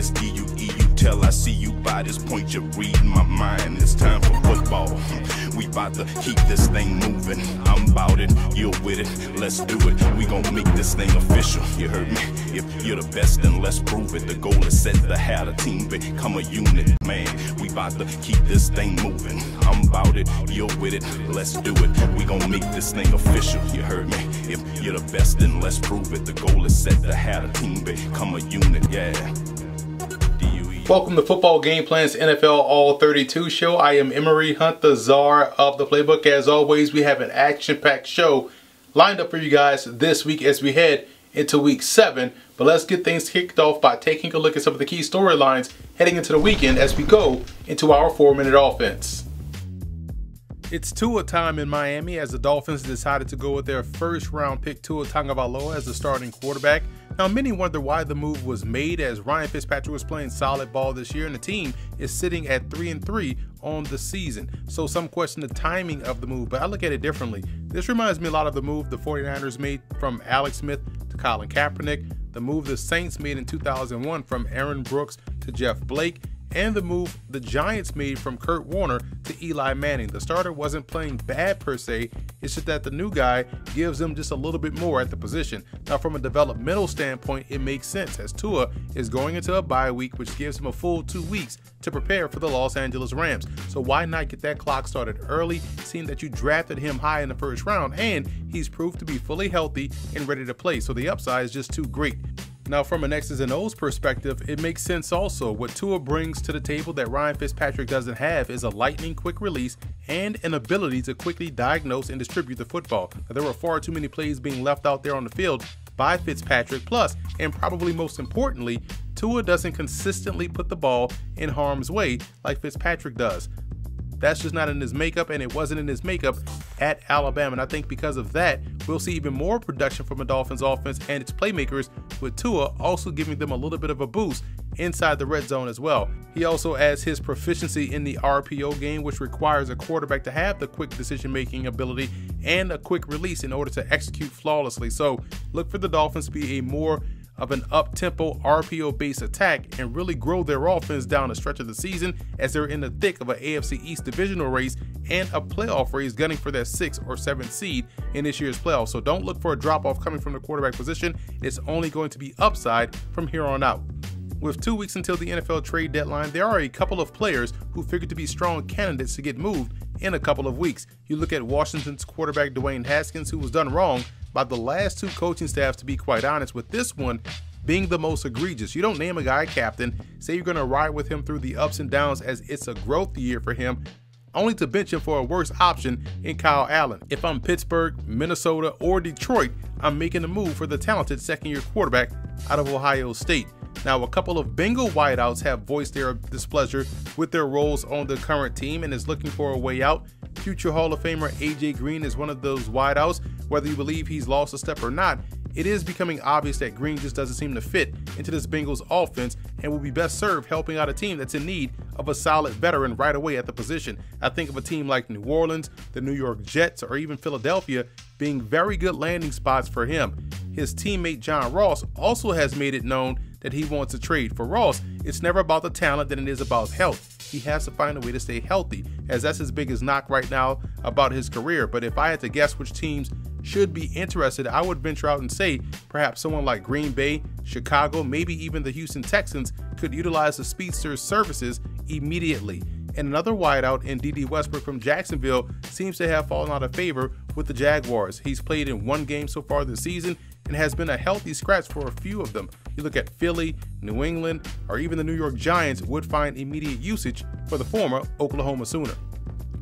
It's D-U-E-U till I see you by this point. You're reading my mind. It's time for football. We about to keep this thing moving. I'm about it, you're with it, let's do it. We gon' make this thing official, you heard me? If you're the best, then let's prove it. The goal is set to have a team become a unit, man. We about to keep this thing moving. I'm about it, you're with it, let's do it. We gon' make this thing official, you heard me? If you're the best, then let's prove it. The goal is set to have a team become a unit, yeah. Welcome to Football Game Plan's NFL All 32 show. I am Emery Hunt, the czar of the playbook. As always, we have an action-packed show lined up for you guys this week as we head into week 7. But let's get things kicked off by taking a look at some of the key storylines heading into the weekend as we go into our 4-minute offense. It's Tua time in Miami as the Dolphins decided to go with their first-round pick Tua Tagovailoa as the starting quarterback. Now, many wonder why the move was made, as Ryan Fitzpatrick was playing solid ball this year and the team is sitting at 3-3 on the season. So some question the timing of the move, but I look at it differently. This reminds me a lot of the move the 49ers made from Alex Smith to Colin Kaepernick, the move the Saints made in 2001 from Aaron Brooks to Jeff Blake, and the move the Giants made from Kurt Warner to Eli Manning. The starter wasn't playing bad per se, it's just that the new guy gives them just a little bit more at the position. Now, from a developmental standpoint, it makes sense as Tua is going into a bye week, which gives him a full 2 weeks to prepare for the Los Angeles Rams. So why not get that clock started early, seeing that you drafted him high in the first round and he's proved to be fully healthy and ready to play. So the upside is just too great. Now, from an X's and O's perspective, it makes sense also. What Tua brings to the table that Ryan Fitzpatrick doesn't have is a lightning quick release and an ability to quickly diagnose and distribute the football. Now, there were far too many plays being left out there on the field by Fitzpatrick. Plus, and probably most importantly, Tua doesn't consistently put the ball in harm's way like Fitzpatrick does. That's just not in his makeup, and it wasn't in his makeup at Alabama. And I think because of that, we'll see even more production from the Dolphins offense and its playmakers, with Tua also giving them a little bit of a boost inside the red zone as well. He also adds his proficiency in the RPO game, which requires a quarterback to have the quick decision-making ability and a quick release in order to execute flawlessly. So look for the Dolphins to be a more of an up-tempo RPO-based attack and really grow their offense down the stretch of the season as they're in the thick of an AFC East divisional race and a playoff race gunning for that 6th or 7th seed in this year's playoffs. So don't look for a drop-off coming from the quarterback position. It's only going to be upside from here on out. With 2 weeks until the NFL trade deadline, there are a couple of players who figure to be strong candidates to get moved in a couple of weeks. You look at Washington's quarterback Dwayne Haskins, who was done wrong by the last 2 coaching staffs, to be quite honest, with this one being the most egregious. You don't name a guy captain, say you're going to ride with him through the ups and downs as it's a growth year for him, only to bench him for a worse option in Kyle Allen. If I'm Pittsburgh, Minnesota, or Detroit, I'm making a move for the talented second-year quarterback out of Ohio State. Now, a couple of Bengal wideouts have voiced their displeasure with their roles on the current team and is looking for a way out. Future Hall of Famer AJ Green is one of those wideouts. Whether you believe he's lost a step or not, it is becoming obvious that Green just doesn't seem to fit into this Bengals offense and will be best served helping out a team that's in need of a solid veteran right away at the position. I think of a team like New Orleans, the New York Jets, or even Philadelphia being very good landing spots for him. His teammate John Ross also has made it known that he wants to trade. For Ross, it's never about the talent than it is about health. He has to find a way to stay healthy, as that's his biggest knock right now about his career. But if I had to guess which teams should be interested, I would venture out and say perhaps someone like Green Bay, Chicago, maybe even the Houston Texans could utilize the speedster's services immediately. And another wideout in D.D. Westbrook from Jacksonville seems to have fallen out of favor with the Jaguars. He's played in 1 game so far this season and has been a healthy scratch for a few of them. You look at Philly, New England, or even the New York Giants would find immediate usage for the former Oklahoma Sooner.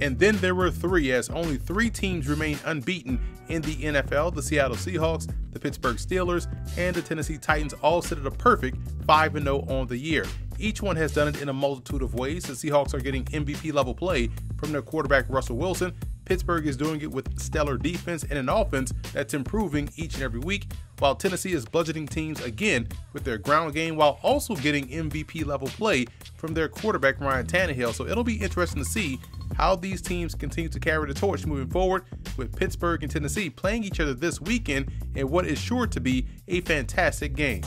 And then there were 3, as only 3 teams remain unbeaten in the NFL. The Seattle Seahawks, the Pittsburgh Steelers, and the Tennessee Titans all sit at a perfect 5-0 on the year. Each one has done it in a multitude of ways. The Seahawks are getting MVP level play from their quarterback Russell Wilson. Pittsburgh is doing it with stellar defense and an offense that's improving each and every week, while Tennessee is bludgeoning teams again with their ground game while also getting MVP level play from their quarterback Ryan Tannehill. So it'll be interesting to see how these teams continue to carry the torch moving forward, with Pittsburgh and Tennessee playing each other this weekend in what is sure to be a fantastic game.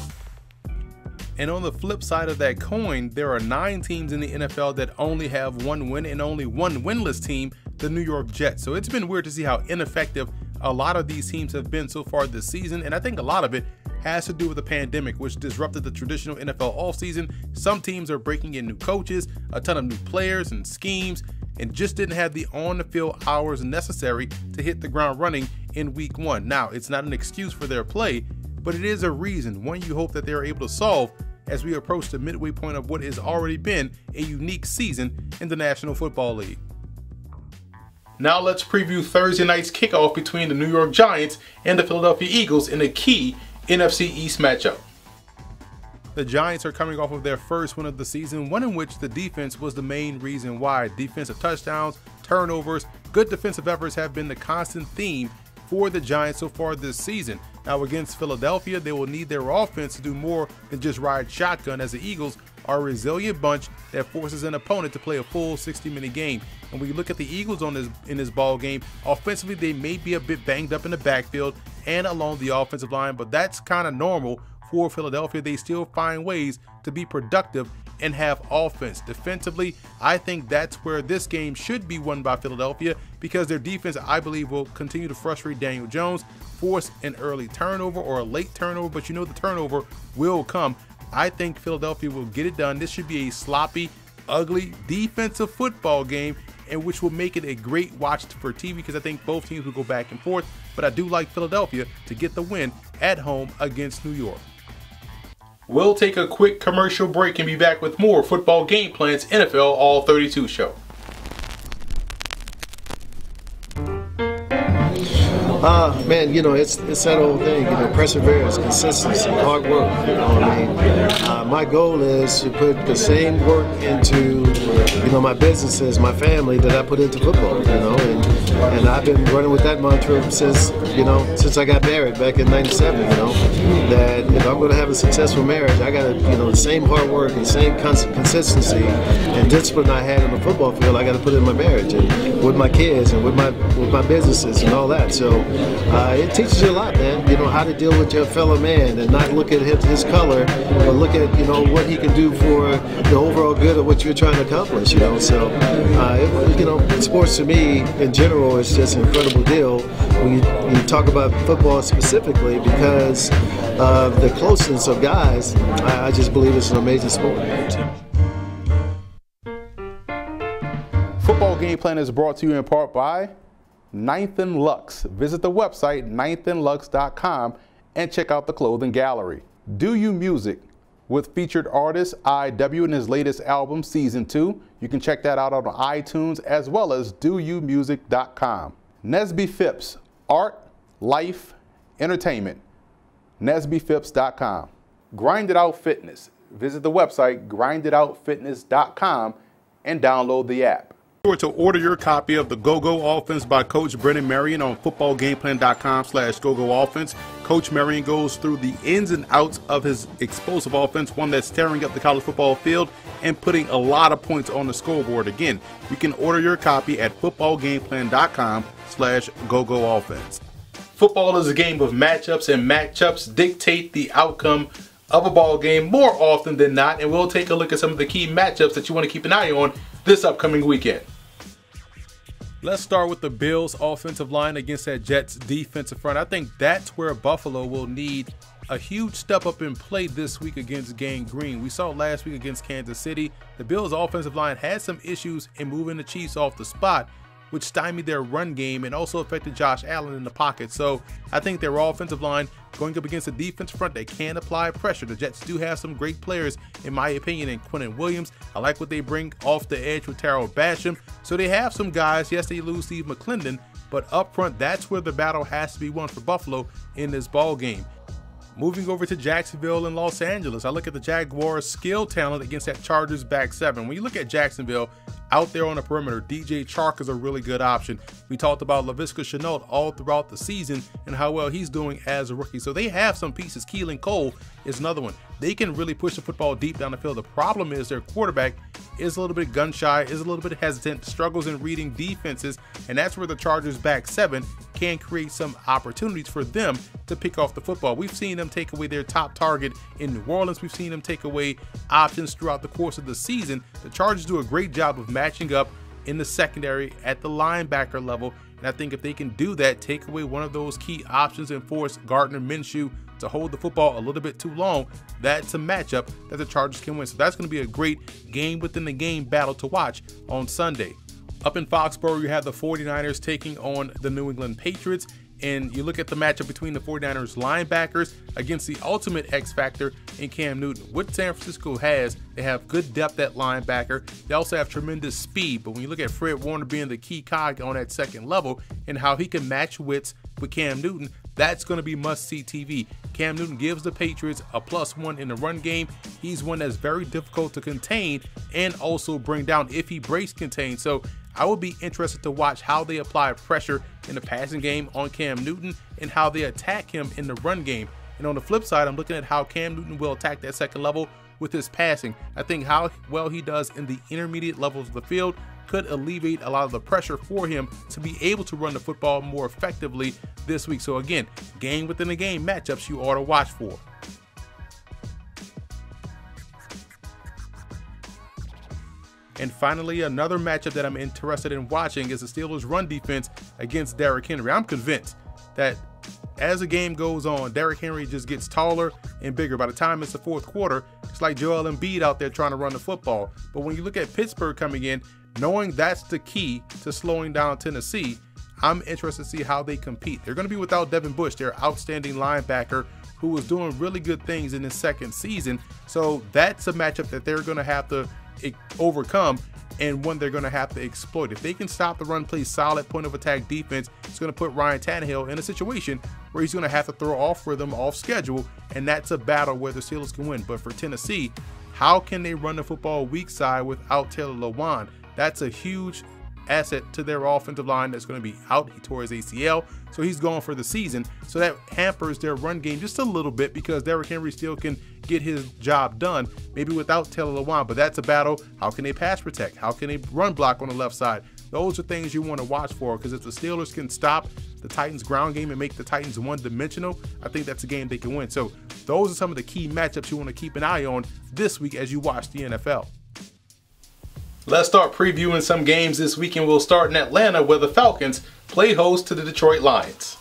And on the flip side of that coin, there are 9 teams in the NFL that only have 1 win and only 1 winless team, the New York Jets. So it's been weird to see how ineffective a lot of these teams have been so far this season. And I think a lot of it has to do with the pandemic, which disrupted the traditional NFL offseason. Some teams are breaking in new coaches, a ton of new players and schemes, and just didn't have the on-the-field hours necessary to hit the ground running in week 1. Now, it's not an excuse for their play, but it is a reason, one you hope that they're able to solve as we approach the midway point of what has already been a unique season in the National Football League. Now let's preview Thursday night's kickoff between the New York Giants and the Philadelphia Eagles in a key NFC East matchup. The Giants are coming off of their first win of the season, one in which the defense was the main reason why. Defensive touchdowns, turnovers, good defensive efforts have been the constant theme for the Giants so far this season. Now against Philadelphia, they will need their offense to do more than just ride shotgun, as the Eagles are a resilient bunch that forces an opponent to play a full 60-minute game. And when you look at the Eagles in this ball game, offensively they may be a bit banged up in the backfield and along the offensive line, but that's kind of normal for Philadelphia. They still find ways to be productive and have offense. Defensively, I think that's where this game should be won by Philadelphia, because their defense, I believe, will continue to frustrate Daniel Jones, force an early turnover or a late turnover, but you know the turnover will come. I think Philadelphia will get it done. This should be a sloppy, ugly defensive football game, and which will make it a great watch for TV, because I think both teams will go back and forth, but I do like Philadelphia to get the win at home against New York. We'll take a quick commercial break and be back with more Football Game Plan's NFL All 32 show. Man, you know, it's that old thing, you know, perseverance, consistency, hard work, you know what I mean? My goal is to put the same work into, you know, my businesses, my family, that I put into football, you know, and I've been running with that mantra since I got married back in '97, you know, that if I'm going to have a successful marriage, I got to, you know, the same hard work and same consistency and discipline I had on the football field, I got to put in my marriage and with my kids and with my businesses and all that. So it teaches you a lot, man, you know, how to deal with your fellow man and not look at his color, but look at, you know, what he can do for the overall good of what you're trying to accomplish, you know. So, you know, sports to me in general is just an incredible deal when you talk about football specifically, because of the closeness of guys. I just believe it's an amazing sport. Football Game Plan is brought to you in part by 9th & Lux. Visit the website 9thandlux.com and check out the clothing gallery. Do You Music with featured artist IW and his latest album, Season 2. You can check that out on iTunes as well as doyoumusic.com. Nesby Phipps, art, life, entertainment. NesbyPhipps.com. Grind It Out Fitness. Visit the website grinditoutfitness.com and download the app. Sure to order your copy of the Go-Go Offense by Coach Brennan Marion on footballgameplan.com/GoGoOffense. Coach Marion goes through the ins and outs of his explosive offense, one that's tearing up the college football field and putting a lot of points on the scoreboard. Again, you can order your copy at footballgameplan.com/GoGoOffense. Football is a game of matchups, and matchups dictate the outcome of a ball game more often than not, and we'll take a look at some of the key matchups that you want to keep an eye on this upcoming weekend. Let's start with the Bills' offensive line against that Jets' defensive front. I think that's where Buffalo will need a huge step up in play this week against Gang Green. We saw last week against Kansas City. The Bills' offensive line had some issues in moving the Chiefs off the spot, which stymied their run game and also affected Josh Allen in the pocket. So I think their offensive line going up against a defense front that can apply pressure. The Jets do have some great players, in my opinion, in Quinnen Williams. I like what they bring off the edge with Terrell Basham. So they have some guys. Yes, they lose Steve McClendon, but up front, that's where the battle has to be won for Buffalo in this ball game. Moving over to Jacksonville and Los Angeles, I look at the Jaguars' skill talent against that Chargers back seven. When you look at Jacksonville, out there on the perimeter, DJ Chark is a really good option. We talked about Laviska Shenault all throughout the season and how well he's doing as a rookie. So they have some pieces. Keelan Cole is another one. They can really push the football deep down the field. The problem is their quarterback is a little bit gun shy, is a little bit hesitant, struggles in reading defenses, and that's where the Chargers back 7 can create some opportunities for them to pick off the football. We've seen them take away their top target in New Orleans. We've seen them take away options throughout the course of the season. The Chargers do a great job of matching up in the secondary at the linebacker level, and I think if they can do that, take away one of those key options and force Gardner Minshew to hold the football a little bit too long, that's a matchup that the Chargers can win. So that's going to be a great game within the game battle to watch on Sunday. Up in Foxborough, you have the 49ers taking on the New England Patriots. And you look at the matchup between the 49ers linebackers against the ultimate X factor in Cam Newton. What San Francisco has, they have good depth at linebacker. They also have tremendous speed. But when you look at Fred Warner being the key cog on that second level and how he can match wits with Cam Newton, that's going to be must-see TV. Cam Newton gives the Patriots a +1 in the run game. He's one that's very difficult to contain and also bring down if he breaks contain. So I will be interested to watch how they apply pressure in the passing game on Cam Newton and how they attack him in the run game. And on the flip side, I'm looking at how Cam Newton will attack that second level with his passing. I think how well he does in the intermediate levels of the field could alleviate a lot of the pressure for him to be able to run the football more effectively this week. So again, game within a game matchups you ought to watch for. And finally, another matchup that I'm interested in watching is the Steelers' run defense against Derrick Henry. I'm convinced that as the game goes on, Derrick Henry just gets taller and bigger. By the time it's the fourth quarter, it's like Joel Embiid out there trying to run the football. But when you look at Pittsburgh coming in, knowing that's the key to slowing down Tennessee, I'm interested to see how they compete. They're going to be without Devin Bush, their outstanding linebacker, who was doing really good things in his second season. So that's a matchup that they're going to have to overcome and one they're going to have to exploit. If they can stop the run, play solid point of attack defense, it's going to put Ryan Tannehill in a situation where he's going to have to throw off rhythm, off schedule, and that's a battle where the Steelers can win. But for Tennessee, how can they run the football weak side without Taylor Lewan? That's a huge asset to their offensive line that's going to be out. He tore his ACL, so he's gone for the season. So that hampers their run game just a little bit because Derrick Henry still can get his job done, maybe without Taylor Lewan. But that's a battle. How can they pass protect? How can they run block on the left side? Those are things you want to watch for, because if the Steelers can stop the Titans' ground game and make the Titans one-dimensional, I think that's a game they can win. So those are some of the key matchups you want to keep an eye on this week as you watch the NFL. Let's start previewing some games this weekend. We'll start in Atlanta, where the Falcons play host to the Detroit Lions.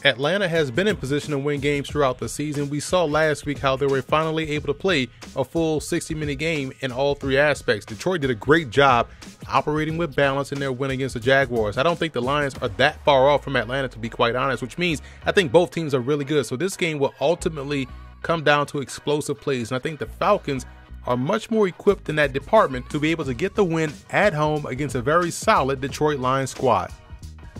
Atlanta has been in position to win games throughout the season. We saw last week how they were finally able to play a full 60-minute game in all three aspects. Detroit did a great job operating with balance in their win against the Jaguars. I don't think the Lions are that far off from Atlanta, to be quite honest, which means I think both teams are really good. So this game will ultimately come down to explosive plays, and I think the Falcons are much more equipped in that department to be able to get the win at home against a very solid Detroit Lions squad.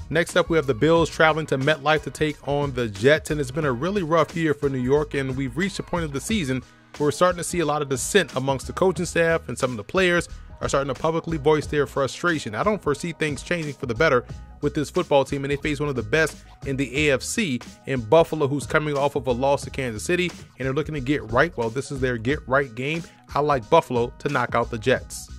Next up, we have the Bills traveling to MetLife to take on the Jets, and it's been a really rough year for New York, and we've reached a point of the season where we're starting to see a lot of dissent amongst the coaching staff, and some of the players are starting to publicly voice their frustration. I don't foresee things changing for the better with this football team, and they face one of the best in the AFC in Buffalo, who's coming off of a loss to Kansas City, and they're looking to get right. Well, this is their get right game. I like Buffalo to knock out the Jets.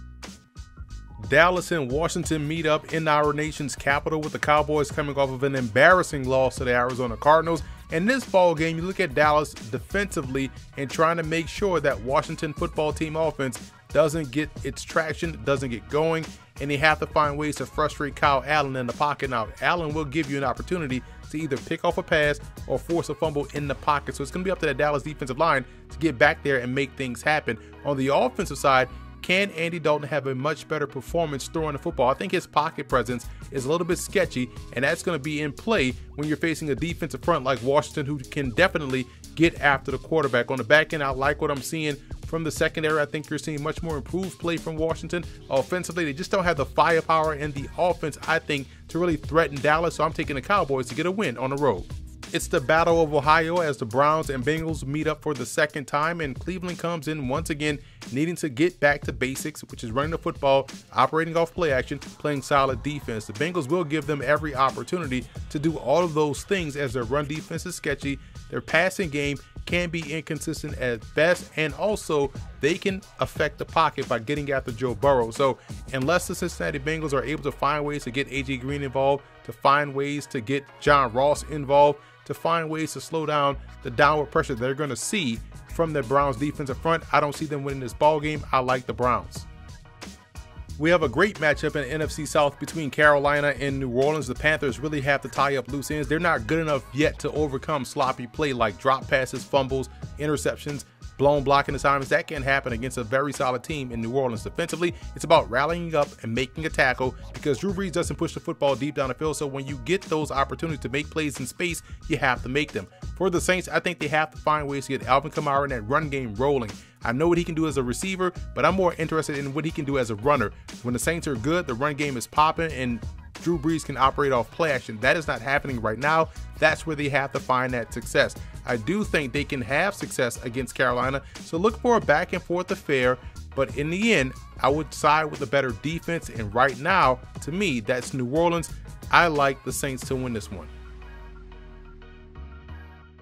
Dallas and Washington meet up in our nation's capital, with the Cowboys coming off of an embarrassing loss to the Arizona Cardinals. In this ball game, you look at Dallas defensively and trying to make sure that Washington football team offense doesn't get its traction, doesn't get going, and they have to find ways to frustrate Kyle Allen in the pocket. Now, Allen will give you an opportunity to either pick off a pass or force a fumble in the pocket. So it's going to be up to the Dallas defensive line to get back there and make things happen. On the offensive side, can Andy Dalton have a much better performance throwing the football? I think his pocket presence is a little bit sketchy, and that's going to be in play when you're facing a defensive front like Washington, who can definitely get after the quarterback. On the back end, I like what I'm seeing from the secondary. I think you're seeing much more improved play from Washington. Offensively, they just don't have the firepower and the offense, I think, to really threaten Dallas, so I'm taking the Cowboys to get a win on the road. It's the Battle of Ohio as the Browns and Bengals meet up for the second time, and Cleveland comes in once again needing to get back to basics, which is running the football, operating off play action, playing solid defense. The Bengals will give them every opportunity to do all of those things, as their run defense is sketchy, their passing game can be inconsistent at best, and also they can affect the pocket by getting after Joe Burrow. So unless the Cincinnati Bengals are able to find ways to get AJ Green involved, to find ways to get John Ross involved, to find ways to slow down the downward pressure they're going to see from the Browns defensive front, I don't see them winning this ball game. I like the Browns. We have a great matchup in NFC South between Carolina and New Orleans. The Panthers really have to tie up loose ends. They're not good enough yet to overcome sloppy play like drop passes, fumbles, interceptions, blown blocking assignments. That can happen against a very solid team in New Orleans. Defensively, it's about rallying up and making a tackle, because Drew Brees doesn't push the football deep down the field. So when you get those opportunities to make plays in space, you have to make them. For the Saints, I think they have to find ways to get Alvin Kamara and that run game rolling. I know what he can do as a receiver, but I'm more interested in what he can do as a runner. When the Saints are good, the run game is popping, and Drew Brees can operate off play action. That is not happening right now. That's where they have to find that success. I do think they can have success against Carolina, so look for a back and forth affair, but in the end, I would side with the better defense, and right now, to me, that's New Orleans. I like the Saints to win this one.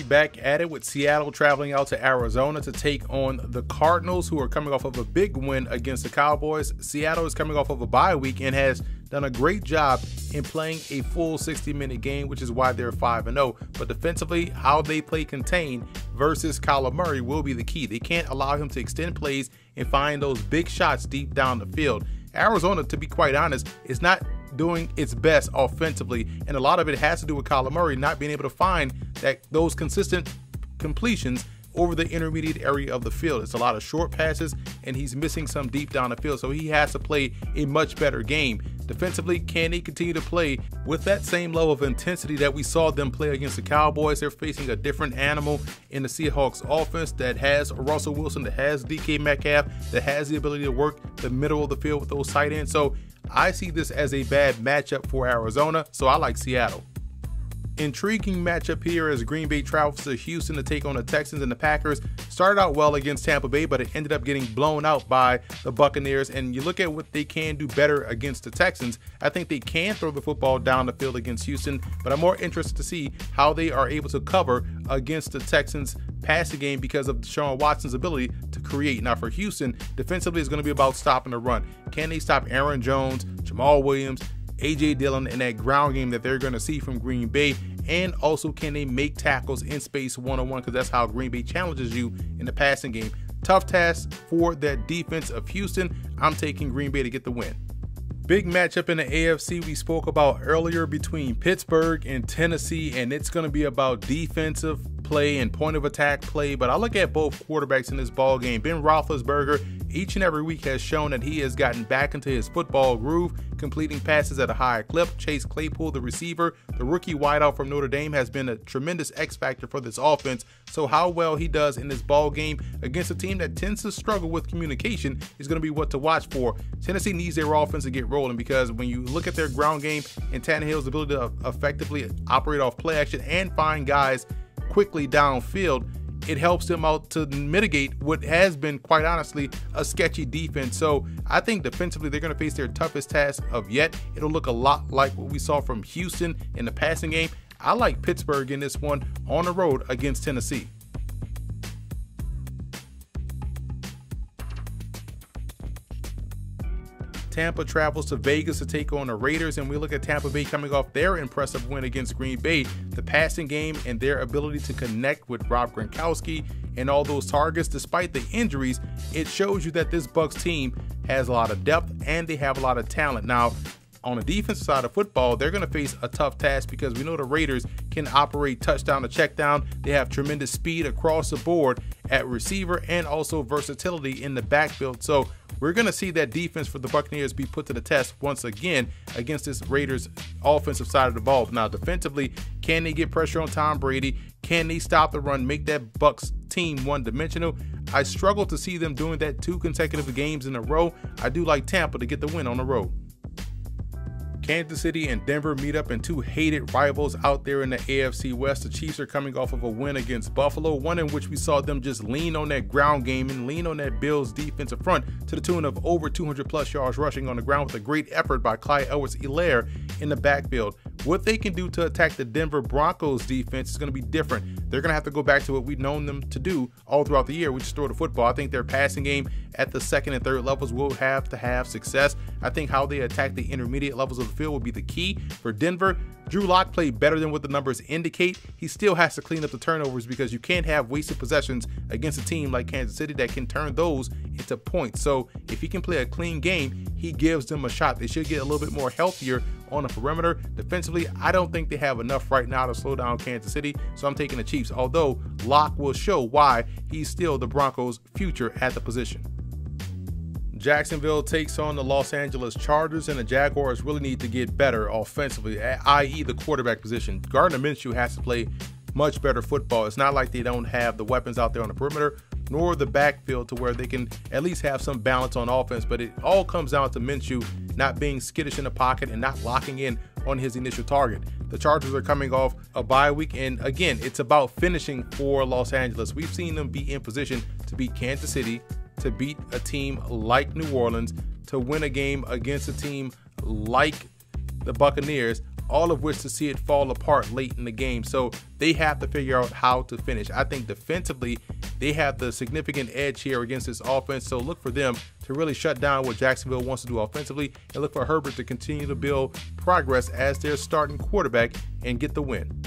Back at it with Seattle traveling out to Arizona to take on the Cardinals, who are coming off of a big win against the Cowboys. Seattle is coming off of a bye week and has done a great job in playing a full 60-minute game, which is why they're 5-0. But defensively, how they play contain versus Kyler Murray will be the key. They can't allow him to extend plays and find those big shots deep down the field. Arizona, to be quite honest, is not doing its best offensively, and a lot of it has to do with Kyler Murray not being able to find those consistent completions over the intermediate area of the field. It's a lot of short passes, and he's missing some deep down the field, so he has to play a much better game. Defensively, can he continue to play with that same level of intensity that we saw them play against the Cowboys? They're facing a different animal in the Seahawks offense that has Russell Wilson, that has DK Metcalf, that has the ability to work the middle of the field with those tight ends. So I see this as a bad matchup for Arizona, so I like Seattle. Intriguing matchup here as Green Bay travels to Houston to take on the Texans, and the Packers started out well against Tampa Bay, but it ended up getting blown out by the Buccaneers. And you look at what they can do better against the Texans. I think they can throw the football down the field against Houston, but I'm more interested to see how they are able to cover against the Texans passing game because of Deshaun Watson's ability to create. Now for Houston, defensively is going to be about stopping the run. Can they stop Aaron Jones, Jamal Williams, A.J. Dillon in that ground game that they're going to see from Green Bay? And also, can they make tackles in space one-on-one, because that's how Green Bay challenges you in the passing game. Tough task for that defense of Houston. I'm taking Green Bay to get the win. Big matchup in the AFC we spoke about earlier between Pittsburgh and Tennessee, and it's going to be about defensive play and point of attack play. But I look at both quarterbacks in this ball game. Ben Roethlisberger each and every week has shown that he has gotten back into his football groove, completing passes at a high clip. Chase Claypool, the receiver, the rookie wideout from Notre Dame, has been a tremendous X factor for this offense. So how well he does in this ball game against a team that tends to struggle with communication is going to be what to watch for. Tennessee needs their offense to get rolling, because when you look at their ground game and Tannehill's ability to effectively operate off play action and find guys quickly downfield, it helps them out to mitigate what has been, quite honestly, a sketchy defense. So I think defensively they're going to face their toughest task of yet. It'll look a lot like what we saw from Houston in the passing game. I like Pittsburgh in this one on the road against Tennessee. Tampa travels to Vegas to take on the Raiders, and we look at Tampa Bay coming off their impressive win against Green Bay. The passing game and their ability to connect with Rob Gronkowski and all those targets, despite the injuries, it shows you that this Bucs team has a lot of depth and they have a lot of talent. Now, on the defensive side of football, they're going to face a tough task, because we know the Raiders can operate touchdown to check down. They have tremendous speed across the board at receiver and also versatility in the backfield. So we're going to see that defense for the Buccaneers be put to the test once again against this Raiders offensive side of the ball. Now defensively, can they get pressure on Tom Brady? Can they stop the run, make that Bucs team one-dimensional? I struggle to see them doing that 2 consecutive games in a row. I do like Tampa to get the win on the road. Kansas City and Denver meet up in 2 hated rivals out there in the AFC West. The Chiefs are coming off of a win against Buffalo, one in which we saw them just lean on that ground game and lean on that Bills defensive front to the tune of over 200+ yards rushing on the ground, with a great effort by Clyde Edwards-Helaire in the backfield. What they can do to attack the Denver Broncos defense is going to be different. They're going to have to go back to what we've known them to do all throughout the year, which is throw the football. I think their passing game at the second and third levels will have to have success. I think how they attack the intermediate levels of the field will be the key for Denver. Drew Lock played better than what the numbers indicate. He still has to clean up the turnovers because you can't have wasted possessions against a team like Kansas City that can turn those into points. So if he can play a clean game, he gives them a shot. They should get a little bit more healthier on the perimeter. Defensively, I don't think they have enough right now to slow down Kansas City, so I'm taking the Chiefs, although Lock will show why he's still the Broncos' future at the position. Jacksonville takes on the Los Angeles Chargers, and the Jaguars really need to get better offensively, i.e. the quarterback position. Gardner Minshew has to play much better football. It's not like they don't have the weapons out there on the perimeter, nor the backfield to where they can at least have some balance on offense, but it all comes down to Minshew not being skittish in the pocket and not locking in on his initial target. The Chargers are coming off a bye week, and again, it's about finishing for Los Angeles. We've seen them be in position to beat Kansas City, to beat a team like New Orleans, to win a game against a team like the Buccaneers, all of which to see it fall apart late in the game. So they have to figure out how to finish. I think defensively, they have the significant edge here against this offense. So look for them to really shut down what Jacksonville wants to do offensively, and look for Herbert to continue to build progress as their starting quarterback and get the win.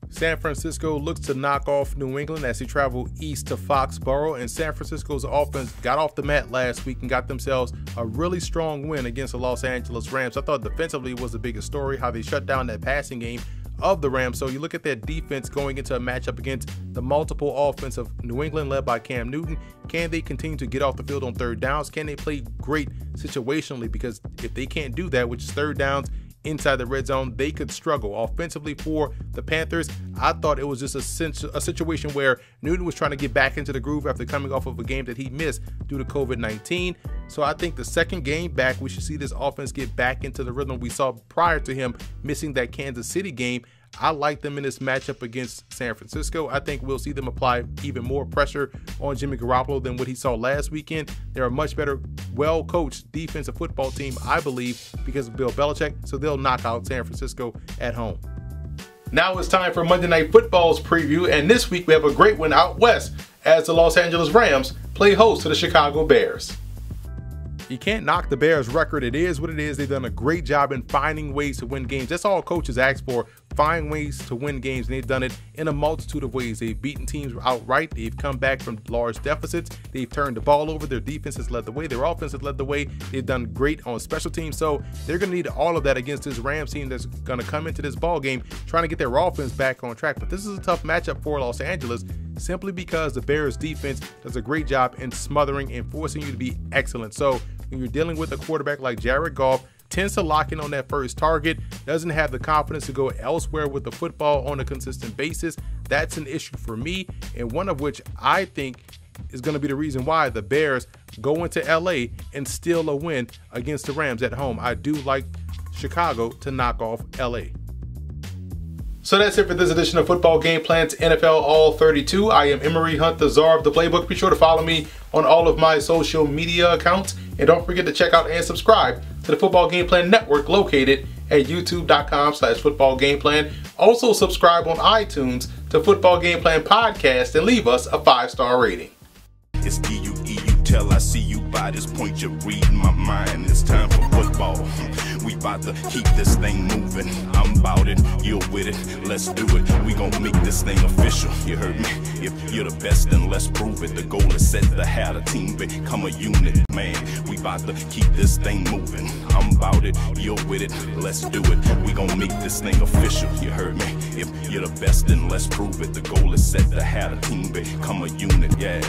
San Francisco looks to knock off New England as they travel east to Foxborough, and San Francisco's offense got off the mat last week and got themselves a really strong win against the Los Angeles Rams. I thought defensively was the biggest story, how they shut down that passing game of the Rams. So you look at their defense going into a matchup against the multiple offense of New England led by Cam Newton. Can they continue to get off the field on third downs? Can they play great situationally? Because if they can't do that, which is third downs inside the red zone, they could struggle. Offensively for the Panthers, I thought it was just a situation where Newton was trying to get back into the groove after coming off of a game that he missed due to COVID-19. So I think the second game back, we should see this offense get back into the rhythm we saw prior to him missing that Kansas City game. I like them in this matchup against San Francisco. I think we'll see them apply even more pressure on Jimmy Garoppolo than what he saw last weekend. They're a much better, well-coached defensive football team, I believe, because of Bill Belichick, so they'll knock out San Francisco at home. Now it's time for Monday Night Football's preview, and this week we have a great one out west as the Los Angeles Rams play host to the Chicago Bears. You can't knock the Bears' record. It is what it is. They've done a great job in finding ways to win games. That's all coaches ask for, find ways to win games, and they've done it in a multitude of ways. They've beaten teams outright. They've come back from large deficits. They've turned the ball over. Their defense has led the way. Their offense has led the way. They've done great on special teams. So they're going to need all of that against this Rams team that's going to come into this ball game trying to get their offense back on track. But this is a tough matchup for Los Angeles, simply because the Bears defense does a great job in smothering and forcing you to be excellent. So when you're dealing with a quarterback like Jared Goff, tends to lock in on that first target, doesn't have the confidence to go elsewhere with the football on a consistent basis, that's an issue for me, and one of which I think is going to be the reason why the Bears go into LA and steal a win against the Rams at home. I do like Chicago to knock off LA. So that's it for this edition of Football Game Plan's NFL All 32. I am Emery Hunt, the czar of the playbook. Be sure to follow me on all of my social media accounts. And don't forget to check out and subscribe to the Football Game Plan Network located at youtube.com/footballgameplan. Also subscribe on iTunes to Football Game Plan Podcast and leave us a 5-star rating. It's D-U-E, you tell I see you by this point, you're reading my mind. It's time for football. We about to keep this thing moving. I'm about it, you're with it, let's do it. We gon' make this thing official, you heard me? If you're the best, then let's prove it. The goal is set to have a team become a unit, man. We about to keep this thing moving. I'm about it, you're with it, let's do it. We gon' make this thing official, you heard me? If you're the best, then let's prove it. The goal is set to have a team become a unit, yeah.